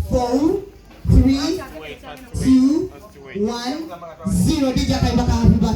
4, 3, 2, 1, 0. DJ Kaibaka, happy birthday.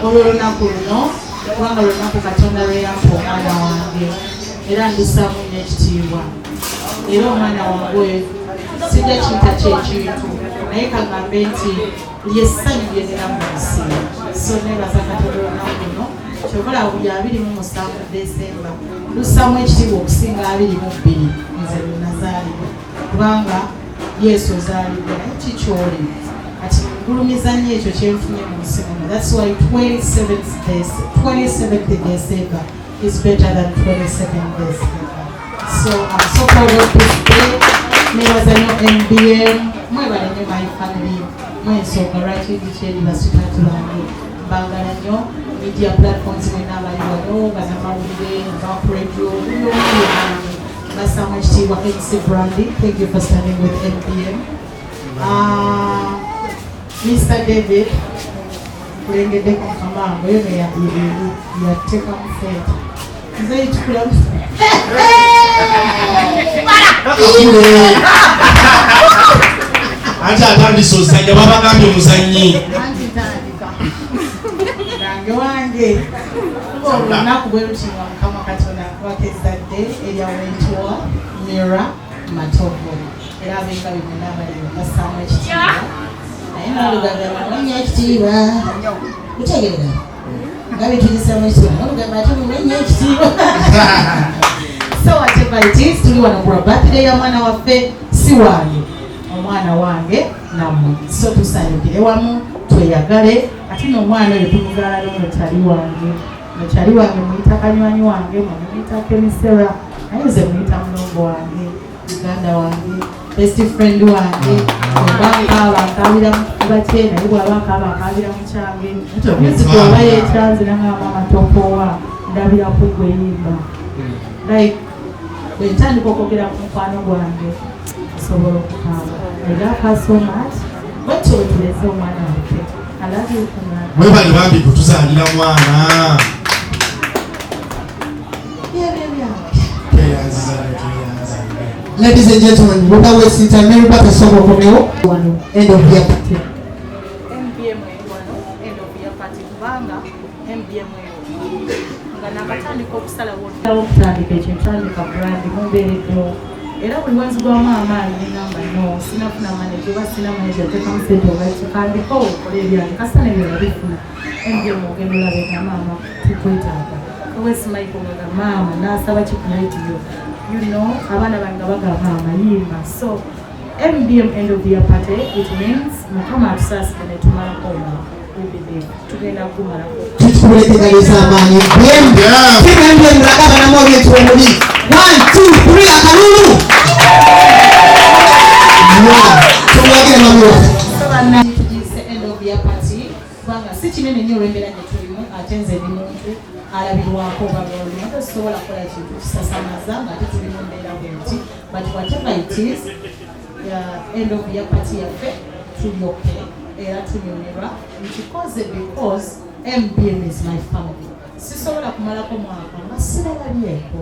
Olulunaku luno kubanga lunaku Katonda lwe yampa omwana wange era ndisaamu nnyo ekitiibwa era omwana wange sijja kiyita kyekintu naye kagambe nti lyessanyu lyerera mu nsi so neebaza Katonda olunaku luno kyobola buli 27 Desemba lussaamu ekitiibwa okusinga 22 nze lwe nazaalibwa kubanga Yesu ozaalibwa naye kikyoli ati gulumiza nnyo ekyo kyenfunye mu nsi muno. That's why 27th December is better than 22nd December. So I'm so proud of this day. Nebaza nnyo MBM, mwebale nnyo my family, mwensonga lwaki ndikyeri basitatu bange mbagala nnyo media platforms mwena abali wano banamawulire bakuredio buno bange basaamu ekitiibwa MC Brandy. Thank you for standing with MBM. Mr. David, kulengede kwa kamango yone ya teka mfeta. Nzai tukula mfeta. Acha atandi sozanya baba kambi muzanyi. Antitandika. Nange wange. Ngo nakubwerukinga Mukama Katonda wakezadde erya wentuwa Mira Matogo. Era abenga bimena bali basaamu ekitiibwa. So whatever it is, tuli wanakula birthday ya mwana waffe si wange omwana wange nammwe so tusanyukire wamu tweyagale ate n'omwana oyo tumugala nokyali wange muyita kanywanyi wange muyita Kemisera naye nze muyita mulongo wange uganda wange best friend wange bakabira mubate naye bwabakaba akabira mukyange nzikuba yekyanze nangamba matopowa ndabira kugwe yimba like bwentandika okwogera ku mukwano gwange osobola okukaba era so much bwetyo wetuleze omwana waffe alabye mwebali bambi kutuzaalira mwana Ladies and gentlemen, without wasting time, everybody song of Romeo. End of year party. MBM end of year party. Banga MBM. Ngana katandika okusala wonna. Okutandika ekyentandika brand mumbeereddewo. Era buli wansi gwa maama alingamba no sinafuna manager oba sina manager tekamu sente oba kikandika okola ebyange kasana ebyo bifuna. MBM ogenda olabeka maama tukwetaaga. Kawesimaiko nga maama n'asaba kikunaitiyo. You know, abana bangabaga mama yimba. So MBM end of year party, it means mukama atusasi kene tumala koma. We'll be there. Tugenda kumala ko. Tukulete samani. MBM. Kimembe mraka bana moyo tuomuli. 1 2 3 akalulu. alabirwako baloluma tosobola kukola kintu kisasamaza nga tetuli mu mbeera bwenti but whatever it is end of year party yaffe tulyoke era tunyumirwa nkikoze because MBM is my family. Sisobola kumalako mwaka nga sibalabyeko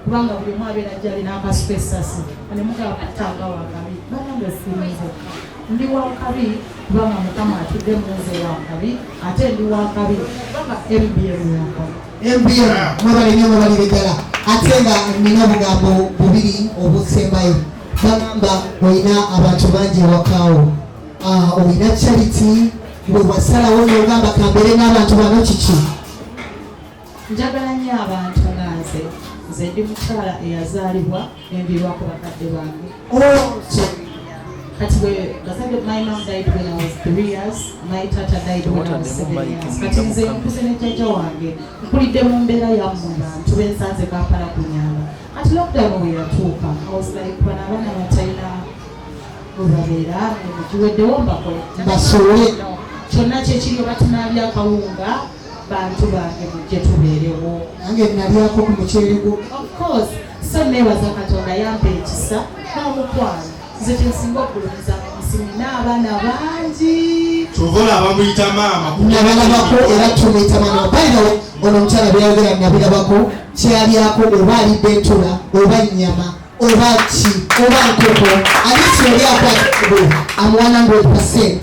kubanga buli omu abeera gy'alina akasipesasi ne mugaba kutanga wakabi banange sirinze ndi wakabi kubanga Mukama atudde muze wakabi ate ndi wakabi kubanga MBM yakabi MBM mwabali nnyo mwabalire ddala ate nga nina obugambo bubiri obusembayo bagamba olina abantu bangi ewakaawo olina charity bwe wasalawo n'ogamba kambeere n'abantu bano kiki njagala nnyo abantu nga nze ndi mukyala eyazaalibwa envirwako bakadde bange kati my mom died when I was 3 years, my tata died when I was 7 years. Kati nze nkuze ne jjajja wange nkulidde mu mbeera yammwe bantu bensanze Kampala kunyamba ati lockdown we yatuuka I was like bano abaana batalina webabeera ekiweddewo mbakole basole kyonna kyekiri oba tunaabya akawunga bantu bange mujje tubeerewo nange nalyako ku muceere gwo of course so neebaza Katonda yampa ekisa n'omukwano nze kyensinga okulumiza misimu n'abaana bangi tuvola abamuyita maama nabalabako era tumuyita maama bayinawo ono omukyala byayogera nabirabako kyalyako oba alidde entula oba nnyama oba ki oba nkoko alisi olyako am 100%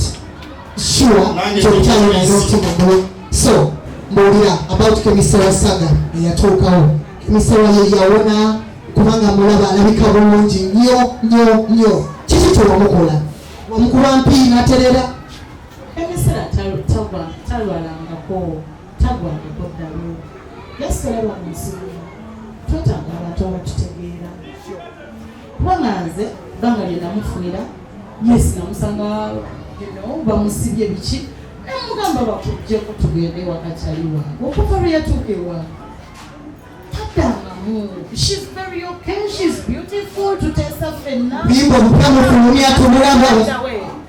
sure kyomukyala naina otimugwe so mbuulira about Kemisera Saga eyatuukawo Kemisera ye yawona kubanga mulaba alabika bulungi nnyo kiki kyewamukola wamukuba mpi naterera Kemisera talwalangako tagwangako ddalu yasolaba mu nsibu twetaaga abantu abatutegeera kubanga nze bbanga lye namufunira yes namusanga bamusibye biki namugamba bakujjeko tugende wakatali wange okuva lwe yatuuka ewange taddangamu she's very okay, she's beautiful tuteesa ffenna bimba obupya mufulumya tumulaba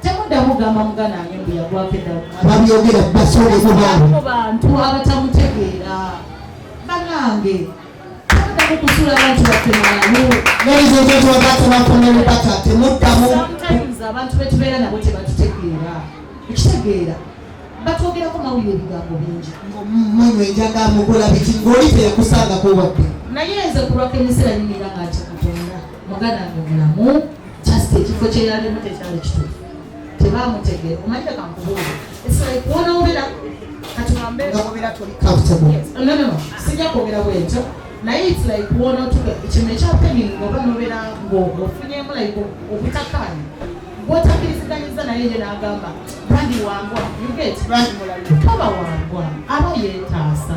temuddamu gamba mugana wange mbu yagwako eddalu ababyogera basooleko bantu abatamutegeera banange temuddamu kusula abantu baffe malamu nerizozetwagatebakomebata temuddamu sometimes abantu betubeera nabo tebatutegeera ekitegeera batwogerako mawulire ebigambo bingi munywe enjaga mukola biki ng'oli teyakusangako wadde naye nze kulwako emisera nyimira nga ati Katonda muganda wange mulamu just ekifo kye yalimu tekyali kituufu tebamutegeera omanyire kankubuuza esira kuwona obeera katugambe obeera no sijja kwogera bwekyo naye it's like kuwona otuga kino ekyapening oba nobeera ng'ofunyemu like obutakaanya bwotakiriziganyiza naye ye n'agamba brandi wangwa yuget kaba wangwa aba yeetaasa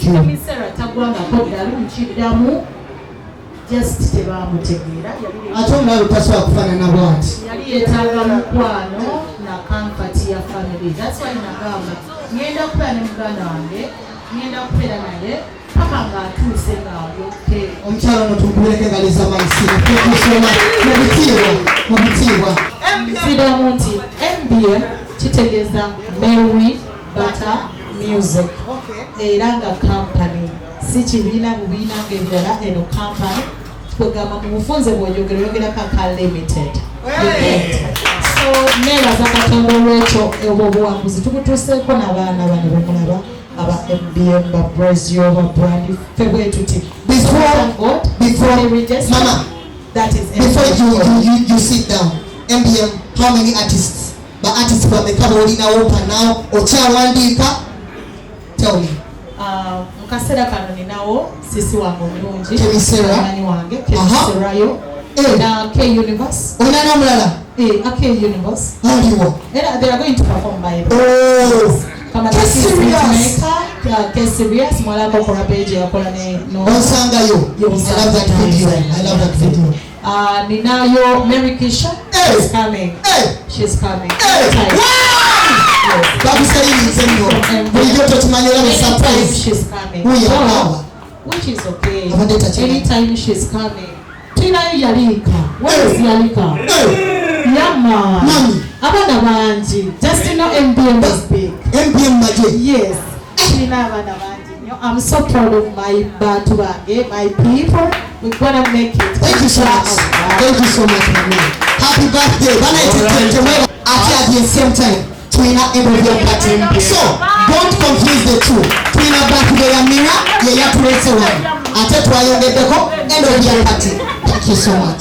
Kemisera tagwangako ddalu nkiddamu just tebamutegeera ate omulabe tasobola kufaanana bwati yali yeetaaga mukwano na kampati ya family that's why nagamba ngenda kubeera ne muganda wange ngenda kubeera naye paka ng'atuuse ng'alyoke omukyalo ono tumubuleke ngaliza maisira tukusoma mu bitiibwa nsidamu nti MBM kitegeeza Mary Butter Music era nga company si kibiina bubiina ng'ebirala eno company kwegamba mu bufunze bw'oyogerako aka limited so neebaza Katonda olw'ekyo obwo obuwanguzi tubutuuseeko n'abaana bano bemulaba aba MBM ba Brazil ba Brandi febwe tuti before mama that is before you sit down MBM how many artists ba artists bameka bolinawo panao okyawandiika tell me mukaseera kano ninawo sisi wange omulungi Kemiseramanyi wange Kemiserayo na K Universe olina n'omulala a K Universe aliwo era they are going to perform by kama K-Serious mwalako kora page yakola ne no onsangayo I love that video ninayo Mary Kisha is coming she's coming she's coming which is okay anytime she's coming tinayo yalika where is yalika yama abana banji just know MBM is big MBM maje yes tuna abana banji I'm so proud of my Bantu Bange, my people. We're gonna make it. Thank you so much. Thank you so much, mami. Happy birthday. Bana ite at the same time. Twina end of your party. So don't confuse the two. Twina birthday ya Mira ye ya tulese one. Ate twayongedeko end of your party. Thank you so much.